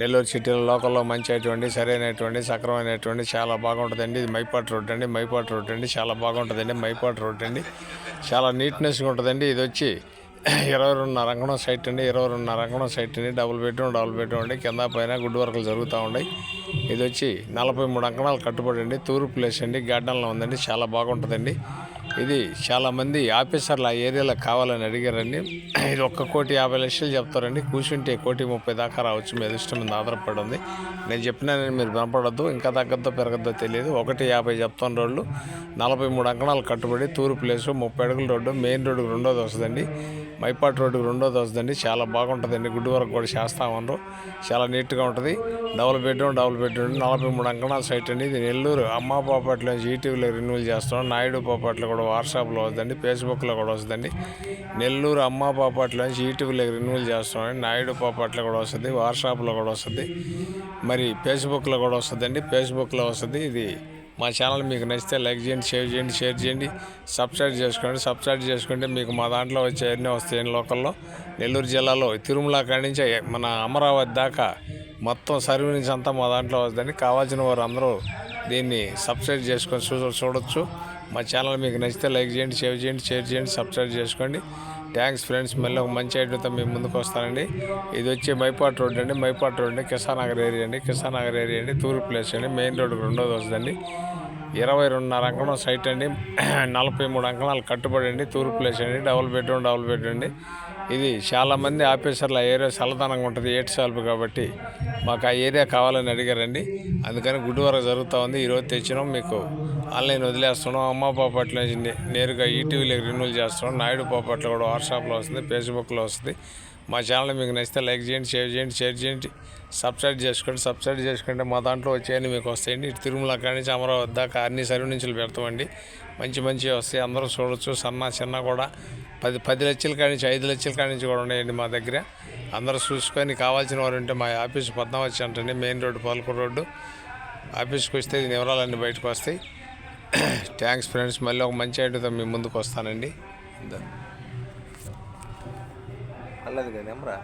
నెల్లూరు సిటీలో లోకల్లో మంచి అటువంటి సరైనటువంటి సక్రమైనటువంటి చాలా బాగుంటుందండి. ఇది మైపాట్ రోడ్ అండి. మైపాట్ రోడ్ అండి చాలా బాగుంటుందండి. మైపాట్ రోడ్ అండి చాలా నీట్నెస్గా ఉంటుందండి. ఇది వచ్చి 22.5 అంకణం సైట్ అండి. 22.5 అంకణం సైట్ అండి. డబుల్ బెడ్రూమ్ అండి. కింద పైన గుడ్ వర్కులు జరుగుతూ ఉన్నాయి. ఇది వచ్చి 43 అంకణాలు కట్టుబడి అండి. తూర్పు ప్లేస్ అండి. గార్డెన్లో ఉందండి. చాలా బాగుంటుందండి. ఇది చాలామంది ఆఫీసర్లు ఆ ఏరియాలో కావాలని అడిగారండి. ఇది 1,50,00,000 చెప్తారండి. కూర్చుంటే 1,30,00,000 దాకా రావచ్చు. మీ అదృష్టం మీద ఆధారపడి ఉంది. నేను చెప్పినానని మీరు వినపడద్దు. ఇంకా తగ్గద్దో పెరగద్దో తెలియదు. 1,50,000 చెప్తాను. రోడ్లు 43 అంకణాలు కట్టుబడి తూర్పు ప్లేసు 30 అడుగుల రోడ్డు. మెయిన్ రోడ్డుకు రెండోది వస్తుందండి. మైపాట్ రోడ్డుకు రెండోది వస్తుందండి. చాలా బాగుంటుందండి. గుడ్డు వరకు కూడా చేస్తా ఉన్నారు. చాలా నీట్గా ఉంటుంది. డబుల్ బెడ్రూమ్ 43 అంకణాల సైట్ అండి. ఇది నెల్లూరు అమ్మా ప్రాపర్టీలో ఈటీవీలో రెన్యూవల్ చేస్తున్నాం. నాయుడు ప్రాపర్టీలో కూడా వాట్సాప్లో వస్తుందండి. ఫేస్బుక్లో కూడా వస్తుందండి. నెల్లూరు అమ్మా ప్రాపర్టీలో ఈటీవీలో రెన్యూవల్ చేస్తున్నాం. నాయుడు ప్రాపర్టీలో కూడా వస్తుంది. వాట్సాప్లో కూడా వస్తుంది. మరి ఫేస్బుక్లో కూడా వస్తుందండి. ఫేస్బుక్లో వస్తుంది. ఇది మా ఛానల్ మీకు నచ్చితే లైక్ చేయండి, షేర్ చేయండి, సబ్స్క్రైబ్ చేసుకోండి. సబ్స్క్రైబ్ చేసుకుంటే మీకు మా దాంట్లో వచ్చే అన్నీ వస్తాయండి. లోకల్లో నెల్లూరు జిల్లాలో తిరుమల కాడి నుంచి మన అమరావతి దాకా మొత్తం సర్వీస్ అంతా మా దాంట్లో వస్తుందండి. కావాల్సిన వారు అందరూ దీన్ని సబ్స్క్రైబ్ చేసుకొని చూడొచ్చు. మా ఛానల్ మీకు నచ్చితే లైక్ చేయండి, షేర్ చేయండి, సబ్స్క్రైబ్ చేసుకోండి. Thanks friends. మళ్ళీ ఒక మంచి ఐటమ్తో మేము ముందుకు వస్తానండి. ఇది వచ్చి మైపాట్ రోడ్ అండి. మైపాట్ రోడ్ అండి. కిసానగర్ ఏరియా అండి. తూర్పు ప్లేస్ అండి. మెయిన్ రోడ్డుకు రెండోది వస్తుందండి. 22.5 అంకణం సైట్ అండి. 43 అంకణాలు కట్టుబడి అండి. తూర్పు ప్లేస్ అండి. డబుల్ బెడ్రూమ్ అండి. ఇది చాలామంది ఆఫీసర్లు ఆ ఏరియా చల్లదనంగా ఉంటుంది. ఏటి సాల్పు కాబట్టి మాకు ఆ ఏరియా కావాలని అడిగారండి. అందుకని గుడ్ వర్క్ జరుగుతూ ఉంది. ఈరోజు తెచ్చినాం. మీకు ఆన్లైన్ వదిలేస్తున్నాం. అమ్మ ప్రాపర్టీలో నేరుగా ఈటీవీలో రెన్యూవల్ చేస్తున్నాం. నాయుడు ప్రాపర్టీలో కూడా వాట్సాప్లో వస్తుంది. ఫేస్బుక్లో వస్తుంది. మా ఛానల్ మీకు నచ్చితే లైక్ చేయండి, షేర్ చేయండి, సబ్స్క్రైబ్ చేసుకుంటే మా దాంట్లో వచ్చేయని మీకు వస్తాయండి. ఇటు తిరుమల కాడి నుంచి అమరావతి దాకా అన్ని సర్వీస్ నుంచి పెడతామండి. మంచి వస్తాయి. అందరూ చూడొచ్చు. చిన్న కూడా 10 లక్షల కాడి నుంచి 5 లక్షల కాడి నుంచి కూడా ఉన్నాయండి మా దగ్గర. అందరూ చూసుకొని కావాల్సిన వారు ఉంటే మా ఆఫీస్ పద్మావతి అంటండి. Main road Palakuru road. ఆఫీస్కి వస్తే దీని వివరాలన్నీ బయటకు వస్తాయి. Thanks friends. మళ్ళీ ఒక మంచి ఐటమ్తో మీ ముందుకు వస్తానండి. అల్లది కదా